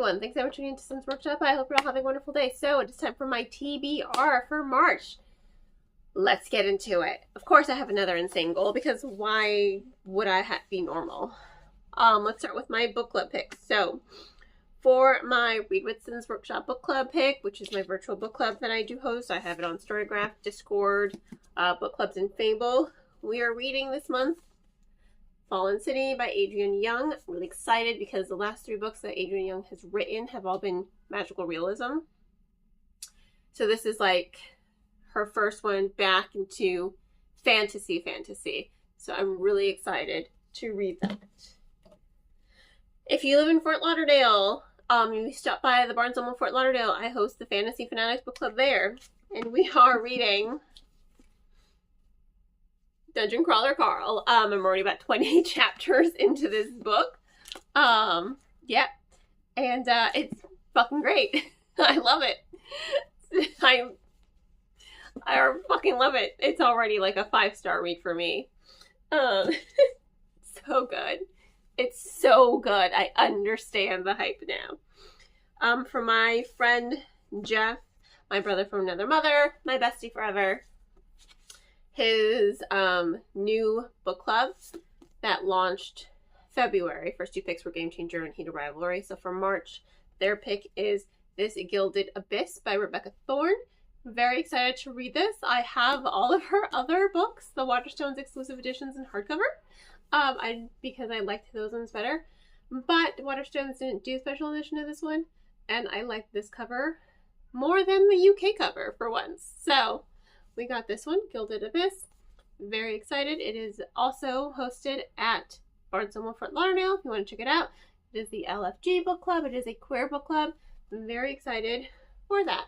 everyone. Thanks so much for tuning into Sims Workshop. I hope you're all having a wonderful day. So it is time for my TBR for March. Let's get into it. Of course, I have another insane goal because why would I be normal? Let's start with my book club pick. So for my Read with Sims Workshop book club pick, which is my virtual book club that I do host, I have it on Storygraph, Discord, book clubs, and Fable. We are reading this month Fallen City by Adrienne Young. I'm really excited because the last 3 books that Adrienne Young has written have all been magical realism. So this is like her first one back into fantasy. So I'm really excited to read that. If you live in Fort Lauderdale, you stop by the Barnes & Noble Fort Lauderdale, I host the Fantasy Fanatics book club there. And we are reading Dungeon Crawler Carl. I'm already about 28 chapters into this book. Yeah. And it's fucking great. I love it. I fucking love it. It's already like a 5-star read for me. So good. It's so good. I understand the hype now. For my friend Jeff, my brother from another mother, my bestie forever, his new book club that launched February. First 2 picks were Game Changer and Heat of Rivalry. So for March, their pick is This Gilded Abyss by Rebecca Thorne. Very excited to read this. I have all of her other books, the Waterstones exclusive editions in hardcover, because I liked those ones better. But Waterstones didn't do a special edition of this one, and I liked this cover more than the UK cover for once. So we got this one, Gilded Abyss. Very excited. It is also hosted at Barnes & Noble Fort Lauderdale if you want to check it out. It is the LFG book club. It is a queer book club. I'm very excited for that.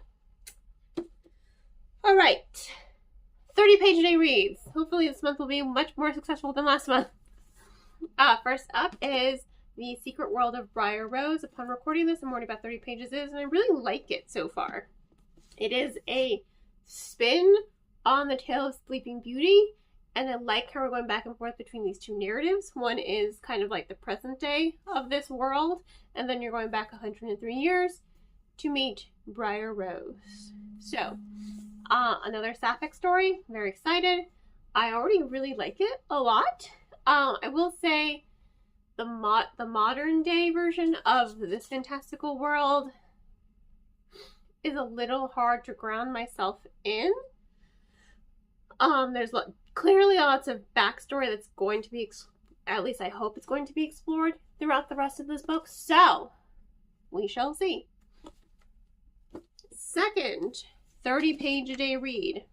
All right. 30-page-a-day reads. Hopefully this month will be much more successful than last month. First up is The Secret World of Briar Rose. Upon recording this, I'm already about 30 pages in, and I really like it so far. It is a spin on the Tale of Sleeping Beauty, and I like how we're going back and forth between these 2 narratives. One is kind of like the present day of this world, and then you're going back 103 years to meet Briar Rose. So, another sapphic story. Very excited. I already really like it a lot. I will say the modern day version of this fantastical world is a little hard to ground myself in. There's clearly lots of backstory that's going to be, at least I hope it's going to be explored throughout the rest of this book. So, we shall see. Second 30-page-a-day read.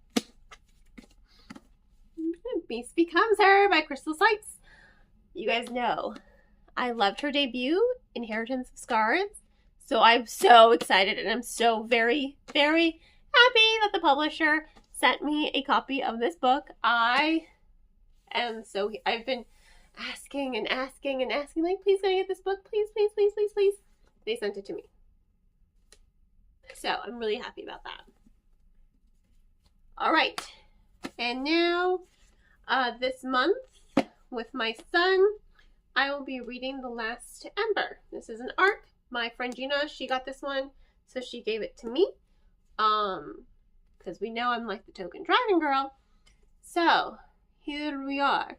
Beast Becomes Her by Crystal Sites. You guys know I loved her debut, Inheritance of Scars. So I'm so excited, and I'm so very, very happy that the publisher sent me a copy of this book. I've been asking, like, please can I get this book? Please. They sent it to me. So I'm really happy about that. All right. And now, this month, with my son, I will be reading The Last Ember. This is an ARC. My friend Gina, she got this one, so she gave it to me. Because we know I'm like the token dragon girl. So, here we are.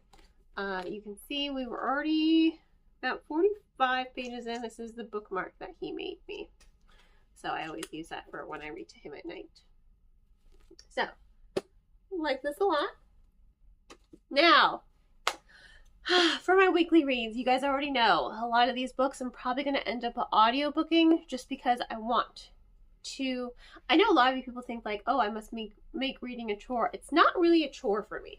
You can see we were already about 45 pages in. This is the bookmark that he made me. So I always use that for when I read to him at night. So, I like this a lot. Now, for my weekly reads, you guys already know a lot of these books I'm probably going to end up audiobooking just because I want to. I know a lot of you people think like, oh, I must make reading a chore. It's not really a chore for me,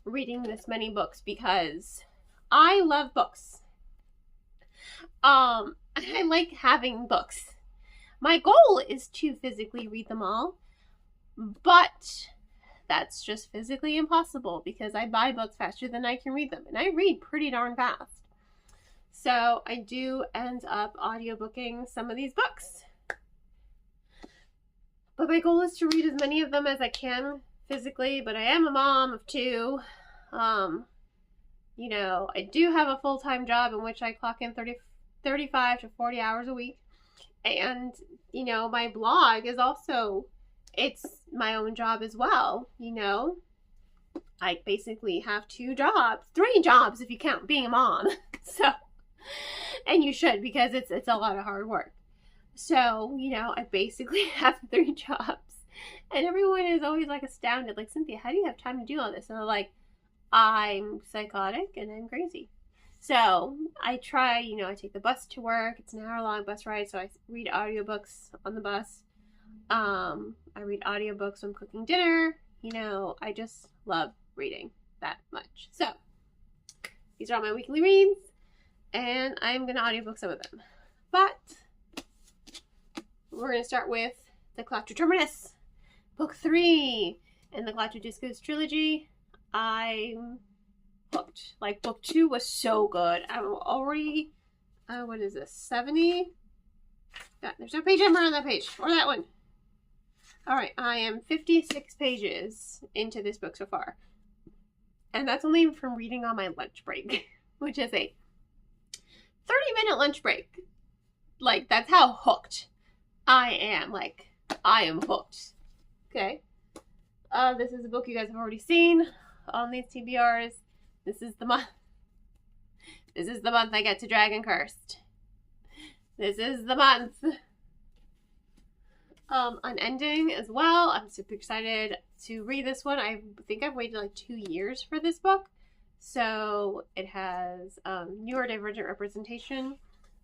reading this many books, because I love books. I like having books. My goal is to physically read them all, but that's just physically impossible because I buy books faster than I can read them, and I read pretty darn fast. So I do end up audiobooking some of these books. But my goal is to read as many of them as I can physically, but I am a mom of 2. You know, I do have a full-time job in which I clock in 35 to 40 hours a week. And, you know, my blog is also, it's my own job as well, you know. I basically have 2 jobs, 3 jobs if you count being a mom. So, and you should, because it's a lot of hard work. So, you know, I basically have 3 jobs. And everyone is always like astounded, like, Cynthia, how do you have time to do all this? And they're like, I'm psychotic and I'm crazy. So I try, you know, I take the bus to work. It's an hour-long bus ride, so I read audiobooks on the bus. I read audiobooks when I'm cooking dinner. You know, I just love reading that much. So these are all my weekly reads, and I'm going to audiobook some of them. But we're going to start with The Collector Terminus, Book 3 in the Collector Discos trilogy. I'm hooked. Like, Book 2 was so good. I'm already, what is this, 70? Yeah, there's no page number on that page, or that one. Alright, I am 56 pages into this book so far. And that's only from reading on my lunch break, which is a 30-minute lunch break. Like, that's how hooked I am. Like, I am hooked. Okay. This is a book you guys have already seen on these TBRs. This is the month. This is the month I get to Dragon Cursed. This is the month. Unending as well. I'm super excited to read this one. I think I've waited like 2 years for this book. So it has newer divergent representation.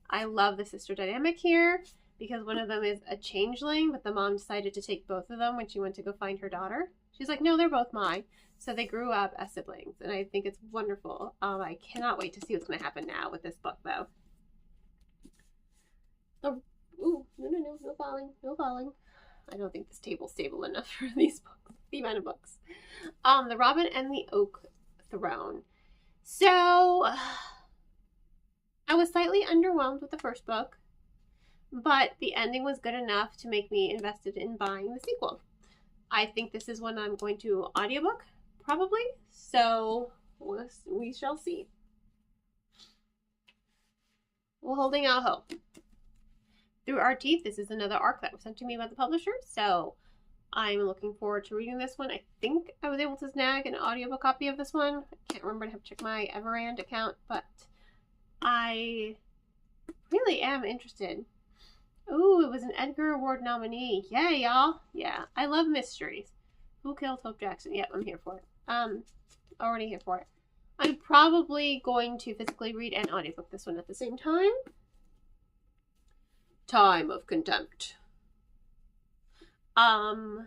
I love the sister dynamic here because one of them is a changeling, but the mom decided to take both of them when she went to go find her daughter. She's like, no, they're both mine. So they grew up as siblings, and I think it's wonderful. I cannot wait to see what's going to happen now with this book, though. Oh, ooh, no falling, no falling. I don't think this table's stable enough for these books, the amount of books. The Robin and the Oak Throne. So, I was slightly underwhelmed with the first book, but the ending was good enough to make me invested in buying the sequel. I think this is one I'm going to audiobook, probably, so we shall see. We're holding out hope. Through Our Teeth, this is another ARC that was sent to me by the publisher, so I'm looking forward to reading this one. I think I was able to snag an audiobook copy of this one. I can't remember, I have to check my Everand account, but I really am interested. Ooh, it was an Edgar Award nominee. Yeah, y'all. Yeah, I love mysteries. Who Killed Hope Jackson? Yep, I'm here for it. Already here for it. I'm probably going to physically read and audiobook this one at the same time. Time of Contempt. I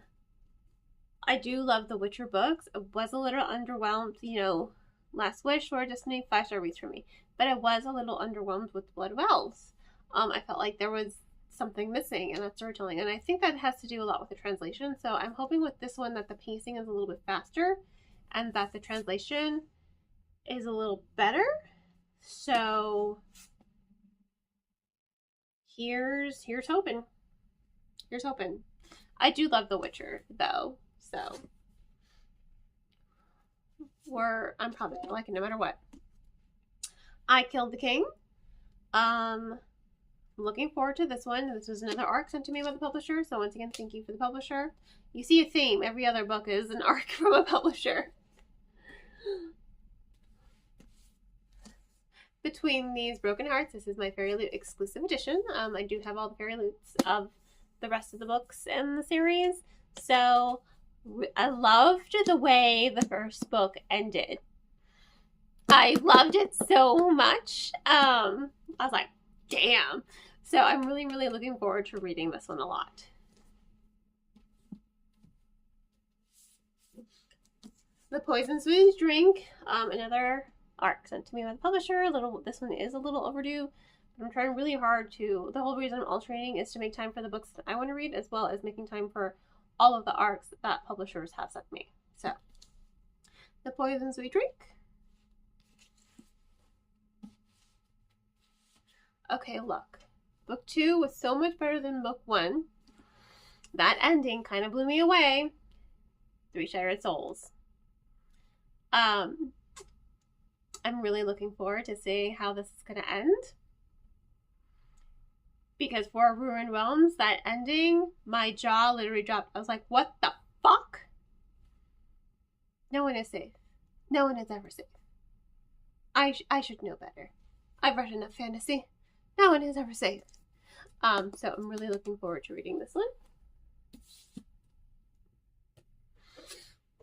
do love the Witcher books. I was a little underwhelmed, you know, Last Wish, Sword of Destiny, 5-star reads for me. But I was a little underwhelmed with Blood of Elves. I felt like there was something missing in that storytelling, and I think that has to do a lot with the translation. So I'm hoping with this one that the pacing is a little bit faster and that the translation is a little better. So here's hoping. Here's hoping. I do love The Witcher though, so I'm probably gonna like it no matter what. I Killed the King. I'm looking forward to this one. This was another ARC sent to me by the publisher, so once again, thank you for the publisher. You see a theme. Every other book is an ARC from a publisher. Between These Broken Hearts, this is my Fairy Loot exclusive edition. I do have all the Fairy Loots of the rest of the books in the series, so I loved the way the first book ended. I loved it so much. I was like, damn. So I'm really, really looking forward to reading this one a lot. The Poison Smooth Drink, another ARC sent to me by the publisher. This one is a little overdue, but I'm trying really hard to. The whole reason I'm alternating is to make time for the books that I want to read, as well as making time for all of the ARCs that publishers have sent me. So, The Poison Sweet Drink. Okay, look. Book 2 was so much better than Book 1. That ending kind of blew me away. Three Shattered Souls. I'm really looking forward to seeing how this is going to end. Because for Ruined Realms, that ending, my jaw literally dropped. I was like, what the fuck? No one is safe. No one is ever safe. I should know better. I've read enough fantasy. No one is ever safe. So I'm really looking forward to reading this one.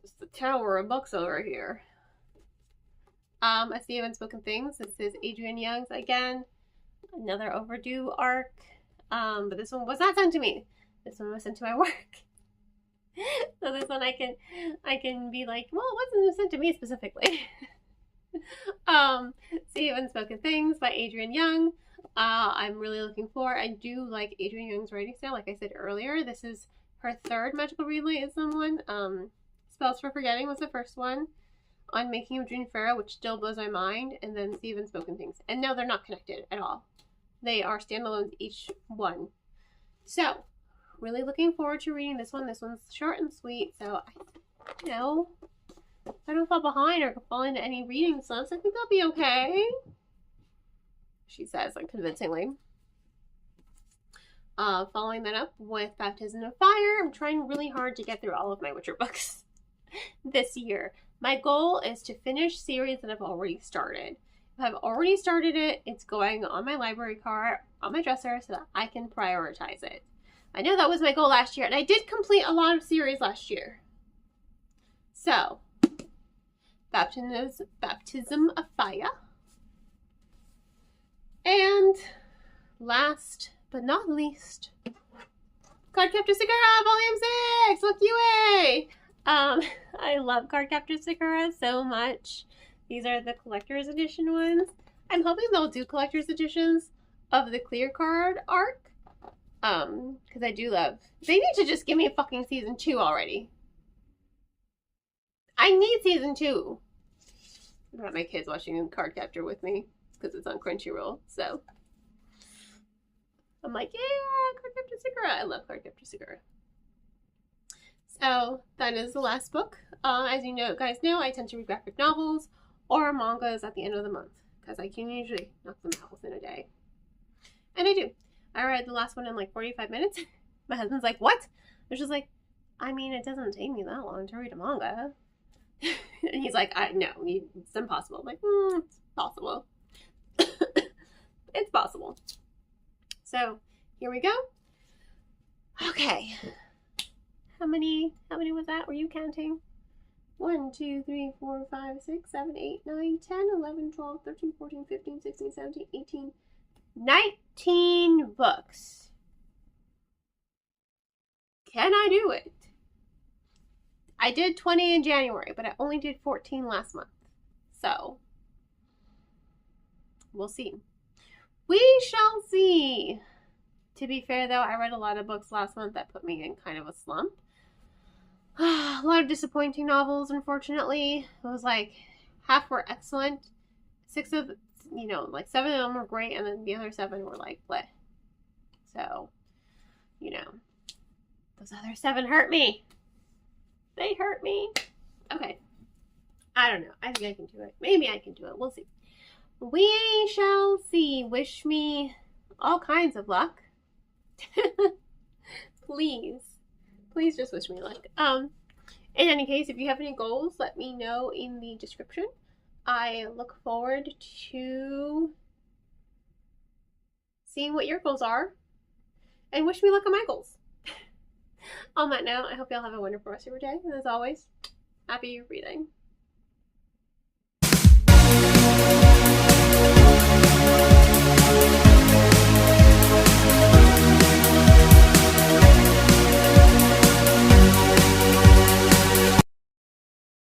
It's the tower of books over here. I see Unspoken Things. This is Adrienne Young's again. Another overdue arc. But this one was not sent to me. This one was sent to my work. So this one I can be like, well, it wasn't sent to me specifically. See Unspoken Things by Adrienne Young. I'm really looking for. I do like Adrienne Young's writing style. Like I said earlier, this is her third magical realism one. Spells for Forgetting was the first one. Unmaking of June Farrow, which still blows my mind, and then See Unspoken Things. And no, they're not connected at all. They are standalones, each one. So, really looking forward to reading this one. This one's short and sweet, so if I don't fall behind or fall into any reading slumps, I think I'll be okay. She says unconvincingly. Following that up with Baptism of Fire. I'm trying really hard to get through all of my Witcher books this year. My goal is to finish series that I've already started. If I've already started it, it's going on my library card, on my dresser, so that I can prioritize it. I know that was my goal last year, and I did complete a lot of series last year. So, Baptism of Fire. And last but not least, Cardcaptor Sakura Volume 6! Look UA! I love Cardcaptor Sakura so much. These are the collector's edition ones. I'm hoping they'll do collector's editions of the clear card arc. Because I do love... They need to just give me a fucking season 2 already. I need season 2. I've got my kids watching Cardcaptor with me because it's on Crunchyroll, so I'm like, yeah, Cardcaptor Sakura. I love Cardcaptor Sakura. So that is the last book. As you guys know, I tend to read graphic novels or mangas at the end of the month because I can usually knock them out within a day. And I do. I read the last one in like 45 minutes. My husband's like, what? I was just like, I mean, it doesn't take me that long to read a manga. And he's like, no, it's impossible. I'm like, it's possible. It's possible. So here we go. Okay. How many was that? Were you counting? 1, 2, 3, 4, 5, 6, 7, 8, 9, 10, 11, 12, 13, 14, 15, 16, 17, 18, 19 books. Can I do it? I did 20 in January, but I only did 14 last month. So, we'll see. We shall see. To be fair, though, I read a lot of books last month that put me in kind of a slump. A lot of disappointing novels, unfortunately. It was like, half were excellent. 7 of them were great, and then the other 7 were like, bleh. So, those other 7 hurt me. They hurt me. Okay. I don't know. I think I can do it. Maybe I can do it. We'll see. We shall see. Wish me all kinds of luck. Please. Please just wish me luck. In any case, if you have any goals, let me know in the description. I look forward to seeing what your goals are. And wish me luck on my goals. On that note, I hope y'all have a wonderful rest of your day. And as always, happy reading.